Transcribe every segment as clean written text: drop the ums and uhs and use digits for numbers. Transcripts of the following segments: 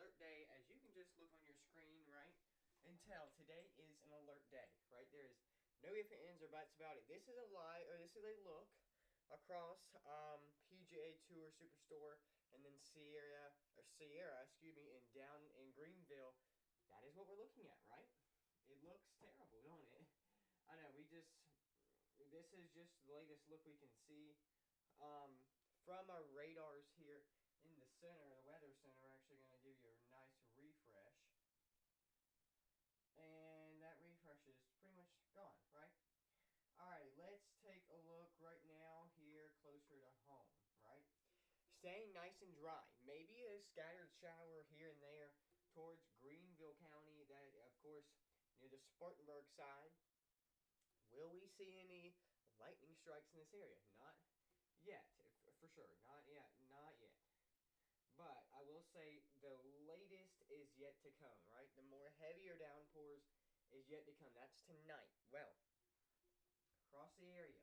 alert day, as you can just look on your screen, right? And tell today is an alert day, right? There is no ifs, ands, or buts about it. This is a lie, or this is a look across PGA Tour Superstore, and then Sierra, excuse me, and down in Greenville. That is what we're looking at, right? It looks terrible, don't it? I know. This is just the latest look we can see from our radars here in the center, the weather center. We're actually going to give you a nice refresh. And that refresh is pretty much gone, right? Alright, let's take a look right now here closer to home, right? Staying nice and dry. Maybe a scattered shower here and there towards Greenville County. That, of course, near the Spartanburg side. Will we see any lightning strikes in this area? Not yet, for sure. Not yet. Not yet. But I will say the latest is yet to come, right? The more heavier downpours is yet to come. That's tonight. Well, across the area,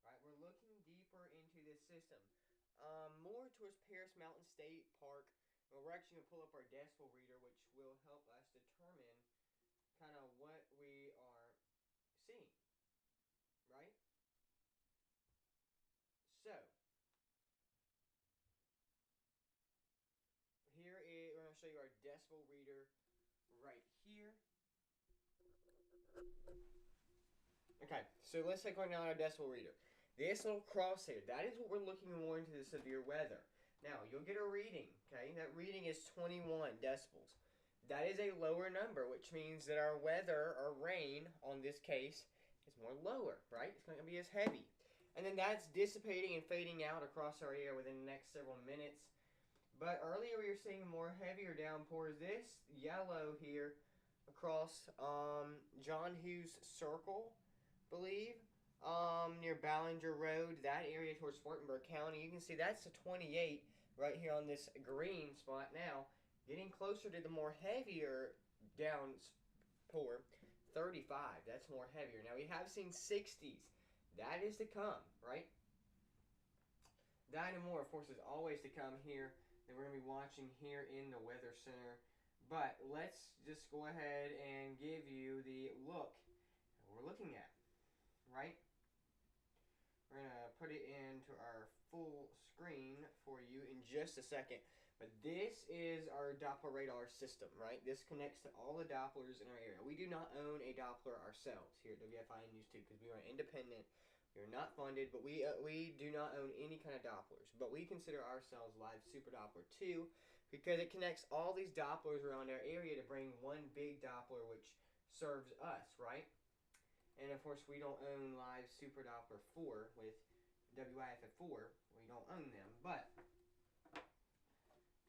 right? We're looking deeper into this system. More towards Paris Mountain State Park. We're actually going to pull up our decibel reader, which will help us determine kind of what we are seeing, right? So, we're going to show you our decibel reader right here. Okay, so let's take right now our decibel reader. This little crosshair, that is what we're looking more into the severe weather. Now, you'll get a reading, okay? That reading is 21 decibels. That is a lower number, which means that our weather, or rain, on this case, is more lower, right? It's not going to be as heavy. And then that's dissipating and fading out across our area within the next several minutes. But earlier we were seeing more heavier downpours. This yellow here across John Hughes Circle, believe, near Ballinger Road, that area towards Spartanburg County. You can see that's a 28 right here on this green spot now. Getting closer to the more heavier downpour, 35. That's more heavier. Now we have seen 60s. That is to come, right? That and more, of course, is always to come here that we're going to be watching here in the Weather Center. But let's just go ahead and give you the look that we're looking at, right? We're going to put it into our full screen for you in just a second. But this is our Doppler radar system, right? This connects to all the Dopplers in our area. We do not own a Doppler ourselves here at WFIN News 2 because we are independent. We are not funded, but we do not own any kind of Dopplers. But we consider ourselves Live Super Doppler 2 because it connects all these Dopplers around our area to bring one big Doppler which serves us, right? And of course, we don't own Live Super Doppler 4 with WIFF 4. We don't own them, but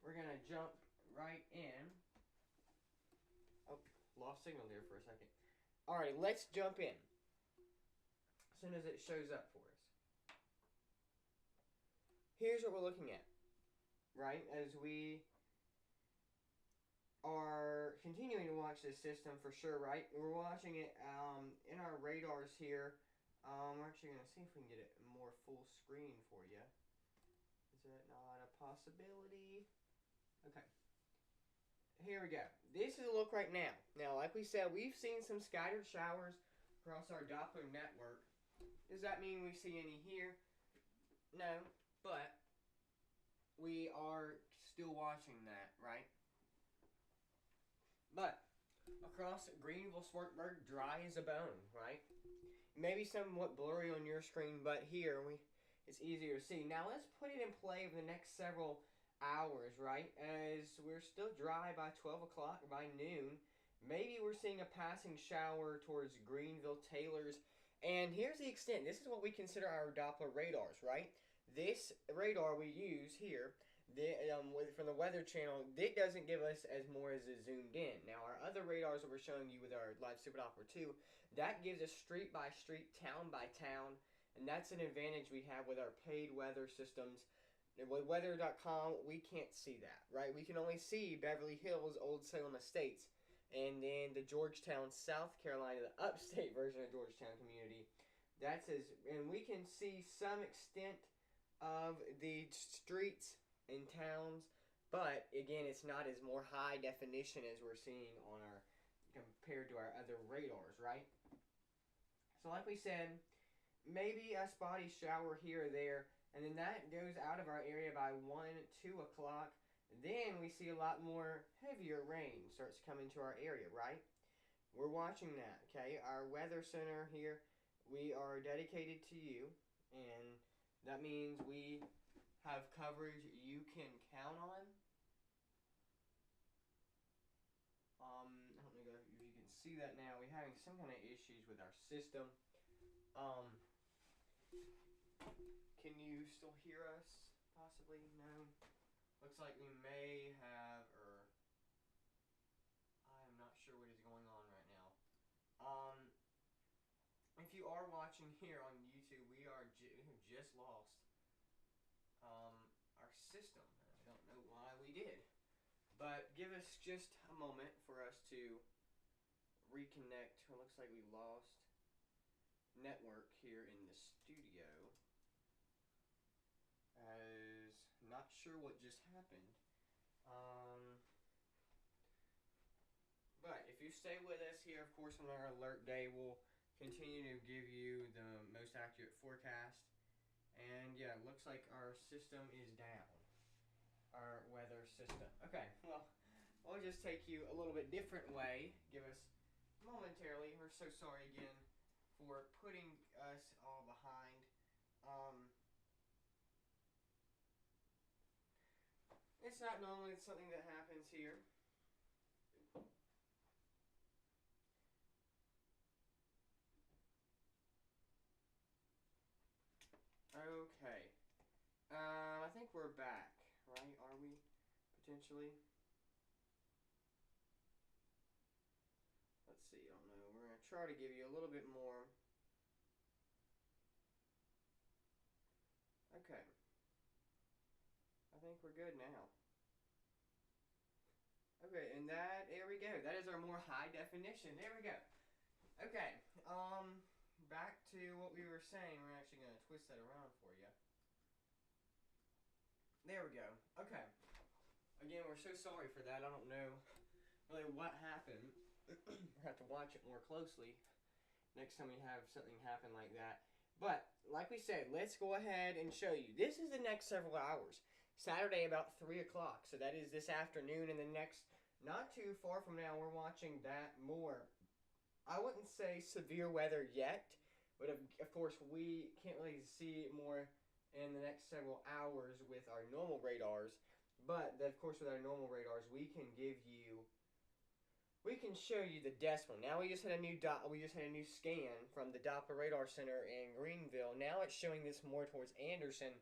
we're going to jump right in. Oh, lost signal there for a second. Alright, let's jump in as soon as it shows up for us. Here's what we're looking at, right? As we are continuing to watch this system for sure, right? We're watching it in our radars here. We're actually going to see if we can get it more full screen for you. Is that not a possibility? Okay. Here we go. This is a look right now. Now, like we said, we've seen some scattered showers across our Doppler network. Does that mean we see any here? No, but we are still watching that, right? But across Greenville, Spartanburg, dry as a bone, right? Maybe somewhat blurry on your screen, but here it's easier to see. Now let's put it in play over the next several hours, right? As we're still dry by 12 o'clock, by noon. Maybe we're seeing a passing shower towards Greenville, Taylor's. And here's the extent. This is what we consider our Doppler radars, right? This radar we use here, from the Weather Channel, it doesn't give us as more as a zoomed in. Now, our other radars that we're showing you with our Live Super Doppler 2, that gives us street by street, town by town, and that's an advantage we have with our paid weather systems. And with weather.com, we can't see that, right? We can only see Beverly Hills, Old Salem Estates, and then the Georgetown, South Carolina, the upstate version of Georgetown community. And we can see some extent of the streets and towns, But again, it's not as more high definition as we're seeing on our compared to our other radars, right? So like we said, maybe a spotty shower here or there, and then that goes out of our area by 1, 2 o'clock. Then we see a lot more heavier rain starts coming to our area, right? We're watching that, okay? Our weather center here, we are dedicated to you, and that means we have coverage you can count on. I don't know if you can see that now. We're having some kind of issues with our system. Can you still hear us? Possibly? No? Looks like we may have, or I am not sure what is going on right now. If you are watching here on YouTube, we have just lost our system. I don't know why we did. But give us just a moment for us to reconnect. It looks like we lost network here in the studio. Not sure what just happened. But if you stay with us here, of course, on our alert day, we'll continue to give you the most accurate forecast. And yeah, it looks like our system is down. Our weather system. Okay, well, we'll just take you a little bit different way. Give us momentarily. We're so sorry again for putting us all behind. It's not normally something that happens here. Okay. I think we're back, right? Are we? Potentially? Let's see, I don't know. We're going to try to give you a little bit more. Okay. I think we're good now. Okay, and there we go. That is our more high definition. There we go. Okay, back to what we were saying. We're actually going to twist that around for you. There we go. Okay. Again, we're so sorry for that. I don't know really what happened. We'll have to watch it more closely next time we have something happen like that. But, like we said, let's go ahead and show you. This is the next several hours. Saturday about 3 o'clock. So that is this afternoon, and the next, not too far from now, we're watching that more. I wouldn't say severe weather yet, but of course we can't really see more in the next several hours with our normal radars. But of course with our normal radars, we can show you the decimal. Now we just had a new scan from the Doppler Radar Center in Greenville. Now it's showing this more towards Anderson,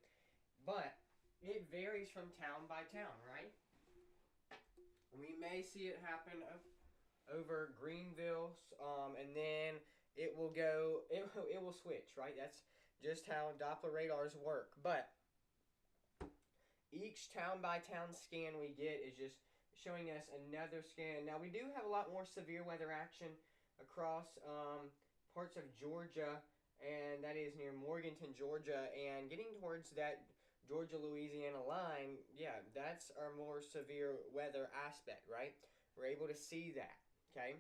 but it varies from town by town, right? We may see it happen over Greenville, and then it will switch, right? That's just how Doppler radars work. But each town by town scan we get is just showing us another scan. Now we do have a lot more severe weather action across parts of Georgia, and that is near Morganton, Georgia, and getting towards that Georgia-Louisiana line. Yeah, that's our more severe weather aspect, right? We're able to see that, okay?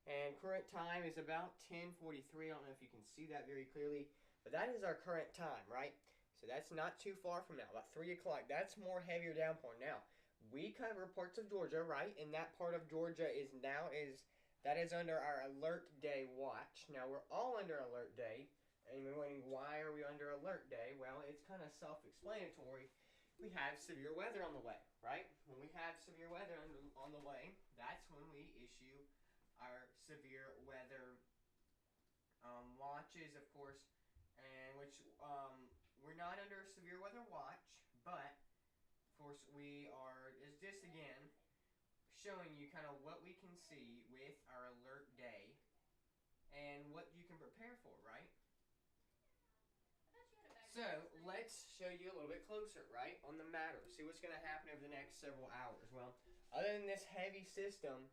And current time is about 10:43. I don't know if you can see that very clearly, but that is our current time, right? So that's not too far from now, about 3 o'clock. That's more heavier downpour. Now, we cover parts of Georgia, right? And that part of Georgia is under our alert day watch. Now, we're all under alert day. And you're wondering, why are we under alert day? Well, it's kind of self-explanatory. We have severe weather on the way, right? When we have severe weather on the way, that's when we issue our severe weather watches, of course, and which we're not under a severe weather watch, but of course we are, is this again showing you kind of what we can see with our alert day and what you can prepare for, right? So, let's show you a little bit closer, right, on the matter. See what's going to happen over the next several hours. Well, other than this heavy system,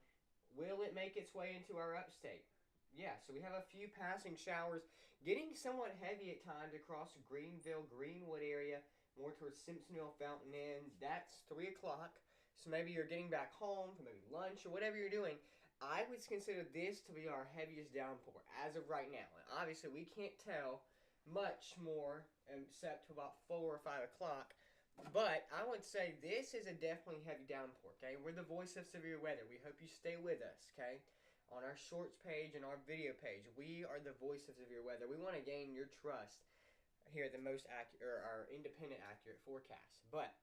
will it make its way into our upstate? Yeah, so we have a few passing showers, getting somewhat heavy at times across Greenville, Greenwood area, more towards Simpsonville, Fountain Inn. That's 3 o'clock. So maybe you're getting back home from maybe lunch or whatever you're doing. I would consider this to be our heaviest downpour as of right now. And obviously, we can't tell much more except to about 4 or 5 o'clock. But I would say this is a definitely heavy downpour, okay? We're the voice of severe weather. We hope you stay with us, okay? On our shorts page and our video page, we are the voice of severe weather. We want to gain your trust here at the most accurate, or our independent accurate forecast. But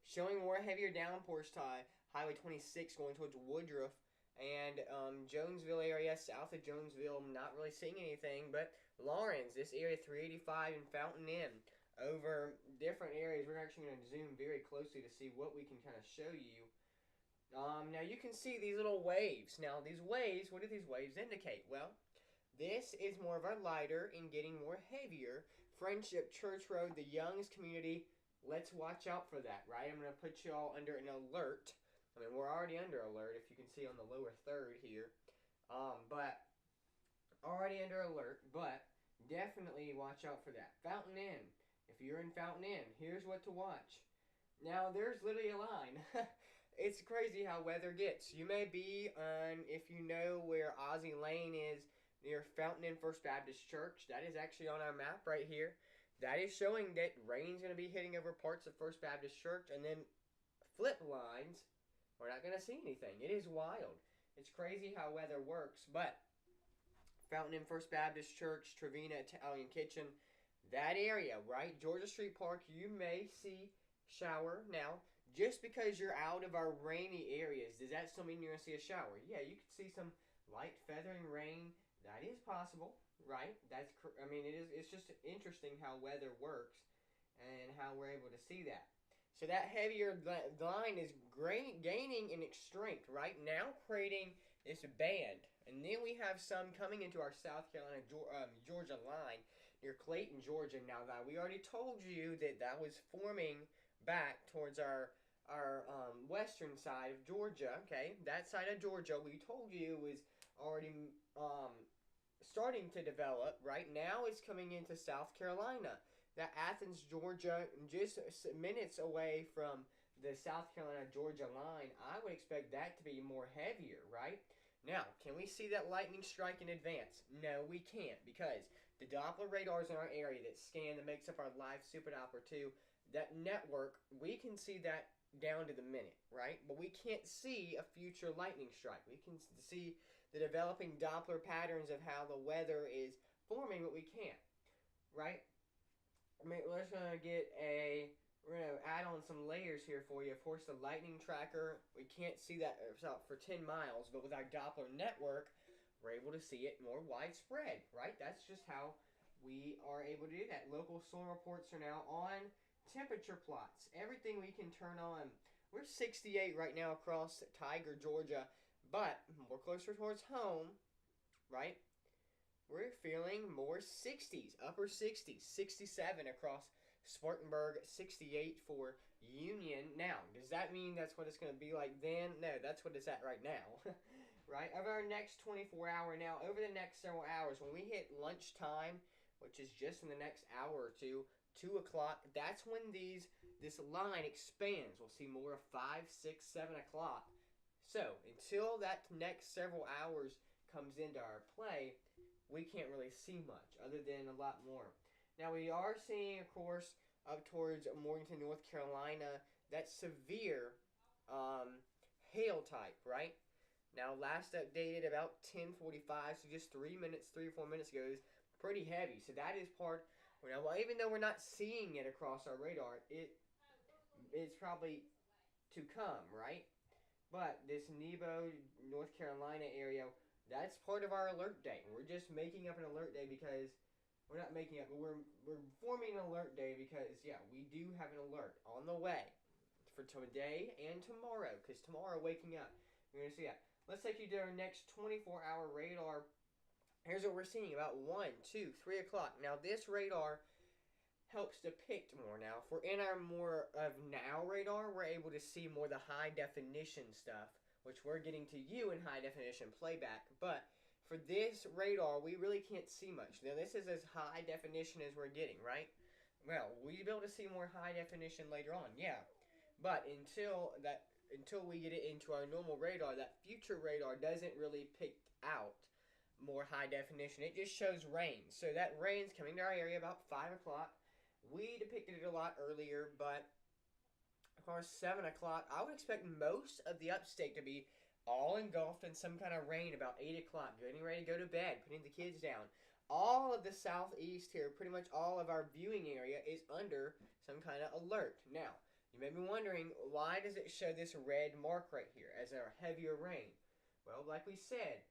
showing more heavier downpours to Highway 26 going towards Woodruff and Jonesville area, south of Jonesville, not really seeing anything, but Lawrence, this area 385 and Fountain Inn, over different areas. We're actually going to zoom very closely to see what we can kind of show you. Now you can see these little waves. Now these waves, what do these waves indicate? Well, this is more of our lighter and getting more heavier. Friendship, Church Road, the Youngs community, let's watch out for that, right? I'm going to put you all under an alert. I mean, we're already under alert, if you can see on the lower third here. But already under alert, but definitely watch out for that. Fountain Inn. If you're in Fountain Inn, here's what to watch. Now, there's literally a line. It's crazy how weather gets. You may be on, if you know where Ozzie Lane is, near Fountain Inn First Baptist Church. That is actually on our map right here. That is showing that rain's going to be hitting over parts of First Baptist Church, and then flip lines, we're not going to see anything. It is wild. It's crazy how weather works, but Fountain Inn First Baptist Church, Trevina Italian Kitchen, that area, right? Georgia Street Park, you may see shower. Now, just because you're out of our rainy areas, does that still mean you're going to see a shower? Yeah, you could see some light feathering rain. That is possible, right? It's just interesting how weather works and how we're able to see that. So that heavier line is gaining in its strength right now, creating this band. And then we have some coming into our South Carolina, Georgia line near Clayton, Georgia. Now, that we already told you that was forming back towards our western side of Georgia, okay? That side of Georgia, we told you, was already starting to develop. Right now, it's coming into South Carolina. That Athens, Georgia, just minutes away from the South Carolina, Georgia line, I would expect that to be more heavier, right? Now, can we see that lightning strike in advance? No, we can't, because the Doppler radars in our area that scan, that makes up our live Super Doppler 2, that network, we can see that down to the minute, right? But we can't see a future lightning strike. We can see the developing Doppler patterns of how the weather is forming, but we can't, right? We're going to add on some layers here for you. Of course, the lightning tracker, we can't see that for 10 miles, but with our Doppler network, we're able to see it more widespread, right? That's just how we are able to do that. Local storm reports are now on. Temperature plots, everything we can turn on. We're 68 right now across Tiger, Georgia, but we're closer towards home, right? We're feeling more 60s, upper 60s, 67 across Spartanburg, 68 for Union. Now, does that mean that's what it's going to be like then? No, that's what it's at right now. Right? Over our next 24-hour now, over the next several hours, when we hit lunchtime, which is just in the next hour or two, 2 o'clock, that's when this line expands. We'll see more of 5, 6, 7 o'clock. So, until that next several hours comes into our play, we can't really see much, other than a lot more. Now, we are seeing, of course, up towards Morganton, North Carolina, that severe hail type, right? Now, last updated about 10:45, so just 3 or 4 minutes ago, is pretty heavy. So that is part. Now, even though we're not seeing it across our radar, it's probably to come, right? But this Nebo, North Carolina area, that's part of our alert day. We're just making up an alert day because we're not making up, but we're forming an alert day because, yeah, we do have an alert on the way for today and tomorrow. Because tomorrow, waking up, you're going to see that. Let's take you to our next 24-hour radar. Here's what we're seeing about 1, 2, 3 o'clock. Now, this radar helps depict more. Now, if we're in our more of now radar, we're able to see more the high definition stuff, which we're getting to you in high definition playback. But for this radar, we really can't see much. Now, this is as high definition as we're getting, right? Well, we'll be able to see more high definition later on, yeah. But until that until we get it into our normal radar, that future radar doesn't really pick out more high definition. It just shows rain. So that rain's coming to our area about 5 o'clock. We depicted it a lot earlier, but of course 7 o'clock, I would expect most of the upstate to be all engulfed in some kind of rain about 8 o'clock, getting ready to go to bed, putting the kids down. All of the southeast here, pretty much all of our viewing area is under some kind of alert. Now, you may be wondering, why does it show this red mark right here as our heavier rain? Well, like we said,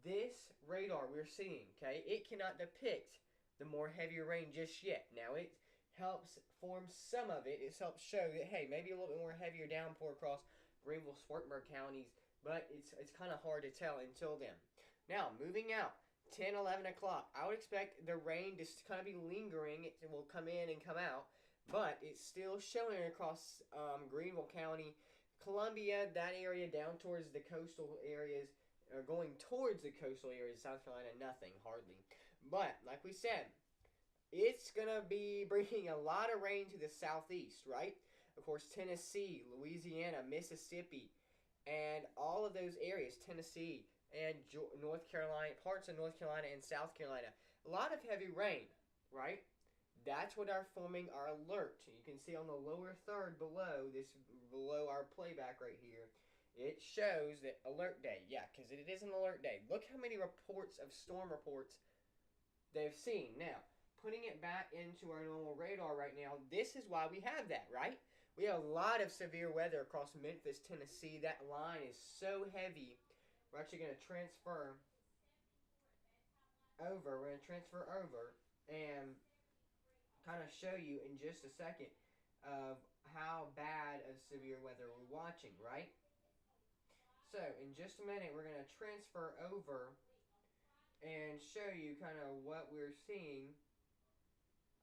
this radar we're seeing, okay, it cannot depict the more heavier rain just yet. Now, it helps form some of it. It helps show that, hey, maybe a little bit more heavier downpour across Greenville, Spartanburg counties, but it's kind of hard to tell until then. Now, moving out, 10, 11 o'clock, I would expect the rain to kind of be lingering. It will come in and come out, but it's still showing across Greenville County, Columbia, that area down towards the coastal areas, or going towards the coastal areas, South Carolina, nothing, hardly. But, like we said, it's going to be bringing a lot of rain to the southeast, right? Of course, Tennessee, Louisiana, Mississippi, and all of those areas, Tennessee, and North Carolina, parts of North Carolina and South Carolina. A lot of heavy rain, right? That's what are forming our alert. You can see on the lower third below our playback right here, it shows that alert day. Yeah, because it is an alert day. Look how many reports of storm reports they've seen. Now, putting it back into our normal radar right now, this is why we have that, right? We have a lot of severe weather across Memphis, Tennessee. That line is so heavy. We're actually going to transfer over. We're going to transfer over and kind of show you in just a second of how bad of severe weather we're watching, right? So, in just a minute, we're going to transfer over and show you kind of what we're seeing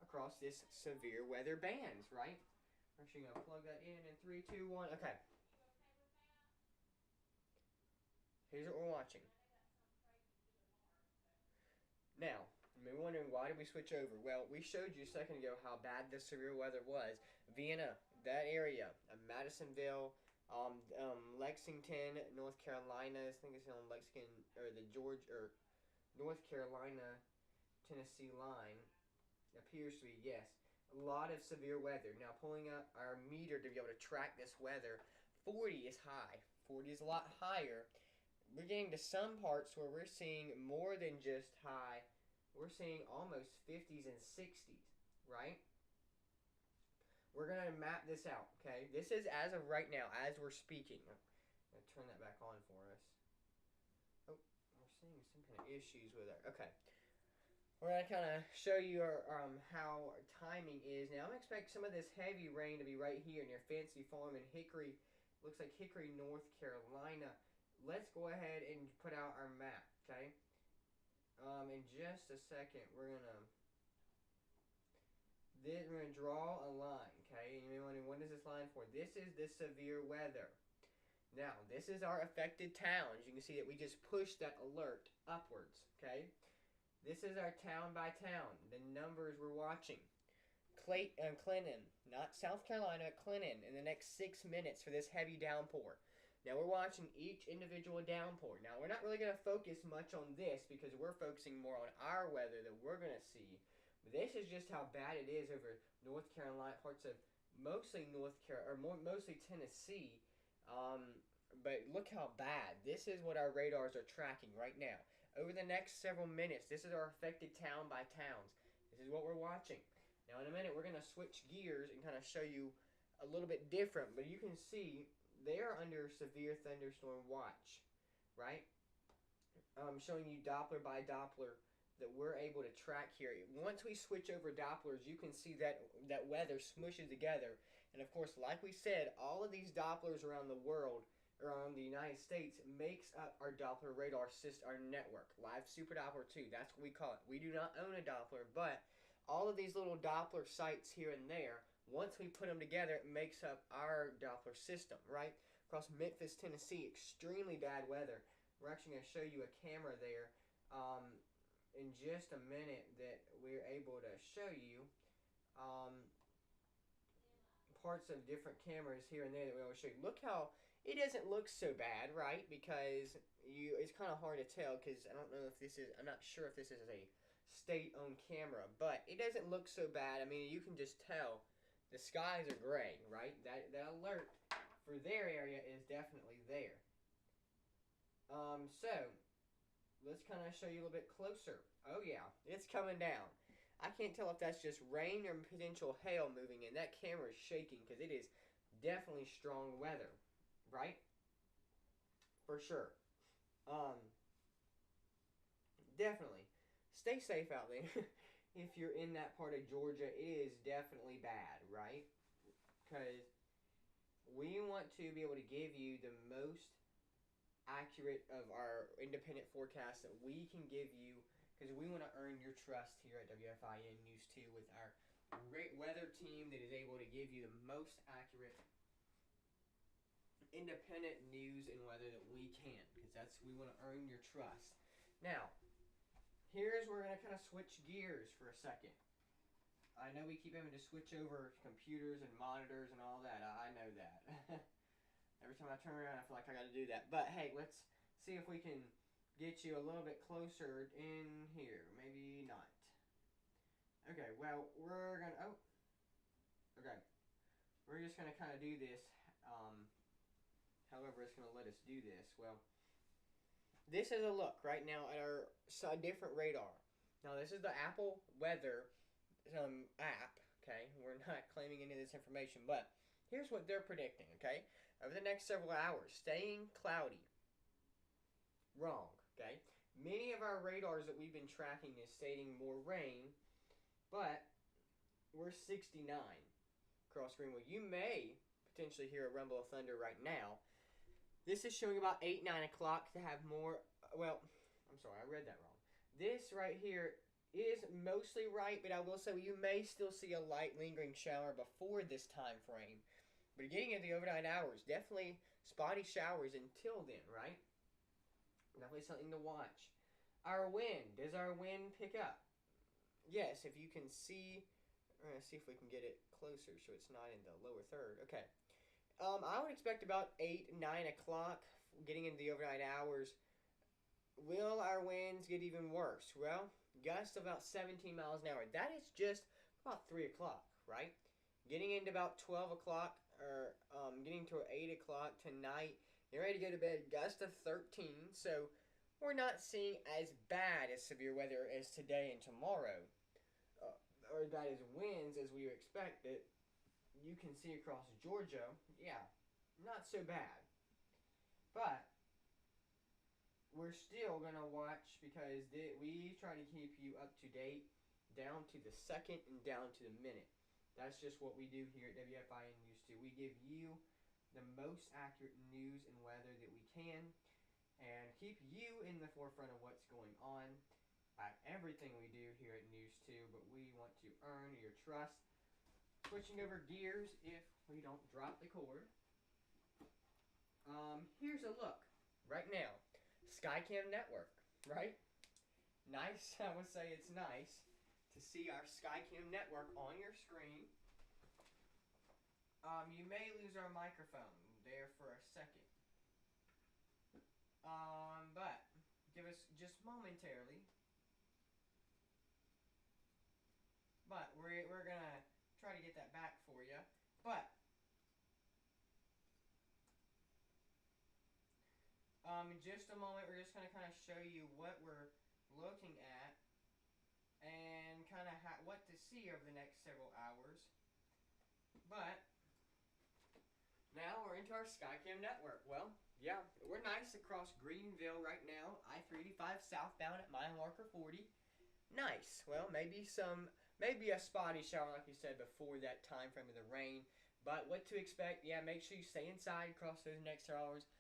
across this severe weather bands, right? We're actually going to plug that in 3, 2, 1. Okay. Here's what we're watching. Now, you may be wondering, why did we switch over? Well, we showed you a second ago how bad the severe weather was. Vienna, that area, Madisonville, Lexington, North Carolina. I think it's on Lexington, or the North Carolina, Tennessee line. Appears to be, yes. A lot of severe weather. Now, pulling up our meter to be able to track this weather, 40 is high. 40 is a lot higher. We're getting to some parts where we're seeing more than just high. We're seeing almost 50s and 60s, right? We're going to map this out, okay? This is as of right now, as we're speaking. I'm going to turn that back on for us. Oh, we're seeing some kind of issues with it. Okay. We're going to kind of show you how our timing is. Now, I'm expecting some of this heavy rain to be right here near Fancy Farm in Hickory. Looks like Hickory, North Carolina. Let's go ahead and put out our map, okay? In just a second, we're gonna draw a line, okay? And you're wondering, what is this line for? This is the severe weather. Now, this is our affected towns. You can see that we just pushed that alert upwards, okay? This is our town by town, the numbers we're watching. Clinton, not South Carolina, Clinton, in the next 6 minutes for this heavy downpour. Now, we're watching each individual downpour. Now, we're not really going to focus much on this because we're focusing more on our weather that we're going to see. But this is just how bad it is over North Carolina, parts of mostly mostly Tennessee. But look how bad. This is what our radars are tracking right now. Over the next several minutes, this is our affected town by towns. This is what we're watching. Now, in a minute, we're going to switch gears and kind of show you a little bit different. But you can see they're under severe thunderstorm watch, right? Showing you Doppler by Doppler that we're able to track here. Once we switch over Dopplers, you can see that weather smushes together. And of course, like we said, all of these Dopplers around the world, around the United States, makes up our Doppler radar system, our network. Live Super Doppler 2, that's what we call it. We do not own a Doppler, but all of these little Doppler sites here and there, once we put them together, it makes up our Doppler system, right? Across Memphis, Tennessee, extremely bad weather. We're actually going to show you a camera there in just a minute that we're able to show you parts of different cameras here and there that we always show you. Look how It doesn't look so bad, right? Because it's kind of hard to tell because I don't know if this is. I'm not sure if this is a state-owned camera, but it doesn't look so bad. I mean, you can just tell the skies are gray, right? That alert for their area is definitely there. So let's kind of show you a little bit closer. Oh yeah, it's coming down. I can't tell if that's just rain or potential hail moving in. That camera is shaking because it is definitely strong weather, right? For sure. Um, Definitely. Stay safe out there. If you're in that part of Georgia, it is definitely bad, right? Because we want to be able to give you the most accurate of our independent forecast that we can give you because we want to earn your trust here at WFIN News 2 with our great weather team that is able to give you the most accurate independent news and weather that we can because that's we want to earn your trust. Now, here's where we're going to kind of switch gears for a second. I know we keep having to switch over computers and monitors and all that. I know that. Every time I turn around, I feel like I got to do that. But hey, let's see if we can get you a little bit closer in here. Maybe not. Okay, well, we're going to... Oh. Okay. We're just going to kind of do this. However, it's going to let us do this. Well, this is a look right now at our different radar. Now, this is the Apple Weather app. Okay, we're not claiming any of this information, but here's what they're predicting. Okay, over the next several hours, staying cloudy. Wrong. Okay, many of our radars that we've been tracking is stating more rain, but we're 69 across Greenwood. You may potentially hear a rumble of thunder right now. This is showing about 8, 9 o'clock to have more. Well, I'm sorry, I read that wrong. This right here is mostly right, but I will say you may still see a light lingering shower before this time frame. But getting into the overnight hours, definitely spotty showers until then, right? Definitely something to watch. Our wind. Does our wind pick up? Yes, if you can see. We're going to see if we can get it closer so it's not in the lower third. Okay. I would expect about 8, 9 o'clock getting into the overnight hours. Will our winds get even worse? Well, gusts about 17 miles an hour. That is just about 3 o'clock, right? Getting into about 12 o'clock or getting to 8 o'clock tonight. You're ready to go to bed. Gust of 13. So we're not seeing as bad as severe weather as today and tomorrow. Or that is winds as we expect it. You can see across Georgia, yeah, not so bad. But we're still going to watch because we try to keep you up to date down to the second and down to the minute. That's just what we do here at WFIN News 2. We give you the most accurate news and weather that we can and keep you in the forefront of what's going on at everything we do here at News 2, but we want to earn your trust. Switching over gears if we don't drop the cord. Here's a look right now. Skycam network, right? Nice, I would say it's nice to see our Skycam network on your screen. You may lose our microphone there for a second. But give us just momentarily. But we're gonna try to get that back for you. But in just a moment, we're just gonna kind of show you what we're looking at and kind of what to see over the next several hours. But now we're into our Skycam network. Well, yeah, we're nice across Greenville right now. I-385 southbound at mile marker 40. Nice. Well, maybe a spotty shower, like you said, before that time frame of the rain. But what to expect, yeah, make sure you stay inside across those next hours.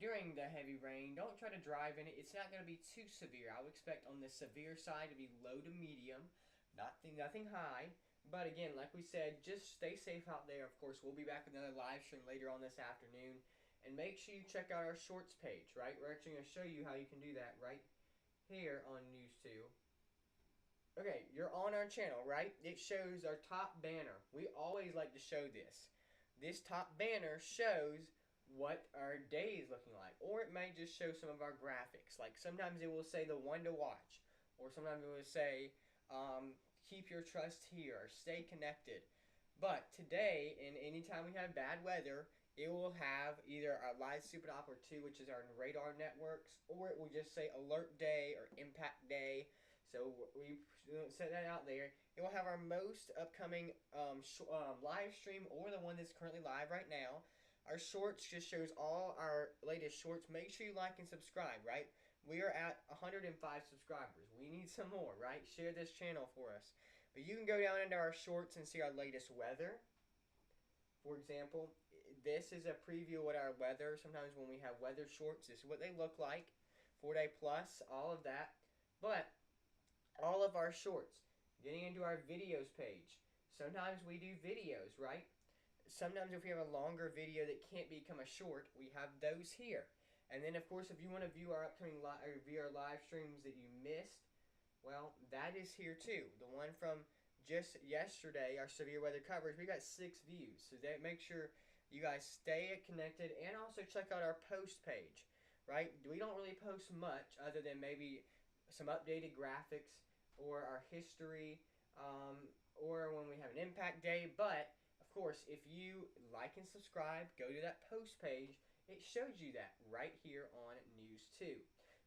During the heavy rain, don't try to drive in it. It's not going to be too severe. I would expect on the severe side to be low to medium, nothing high. But again, like we said, just stay safe out there. Of course, we'll be back with another live stream later on this afternoon. And make sure you check out our shorts page, right? We're actually going to show you how you can do that right here on News 2. Okay, you're on our channel, right? It shows our top banner. We always like to show this. This top banner shows what our day is looking like. Or it may just show some of our graphics. Like sometimes it will say the one to watch, or sometimes it will say keep your trust here or stay connected. But today, and anytime we have bad weather, it will have either our Live Stupid Opera 2, which is our radar networks, or it will just say Alert Day or Impact Day. So we set that out there. It will have our most upcoming live stream or the one that's currently live right now. Our shorts just shows all our latest shorts. Make sure you like and subscribe, right? We are at 105 subscribers. We need some more, right? Share this channel for us. But you can go down into our shorts and see our latest weather. For example, this is a preview of what our weather, sometimes when we have weather shorts, this is what they look like. 4-day plus, all of that. But all of our shorts, getting into our videos page. Sometimes we do videos, right? Sometimes if we have a longer video that can't become a short, we have those here. And then, of course, if you want to view our upcoming live streams that you missed, well, that is here too. The one from just yesterday, our severe weather coverage, we got 6 views. So make sure you guys stay connected and also check out our post page, right? We don't really post much other than maybe some updated graphics or our history or when we have an impact day. But, of course, if you like and subscribe, go to that post page. It shows you that right here on News 2.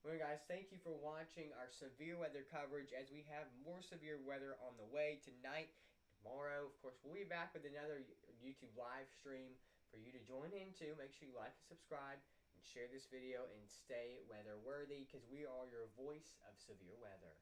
Well, guys, thank you for watching our severe weather coverage as we have more severe weather on the way tonight, tomorrow. Of course, we'll be back with another YouTube live stream for you to join into. Make sure you like and subscribe and share this video and stay weather worthy because we are your voice of severe weather.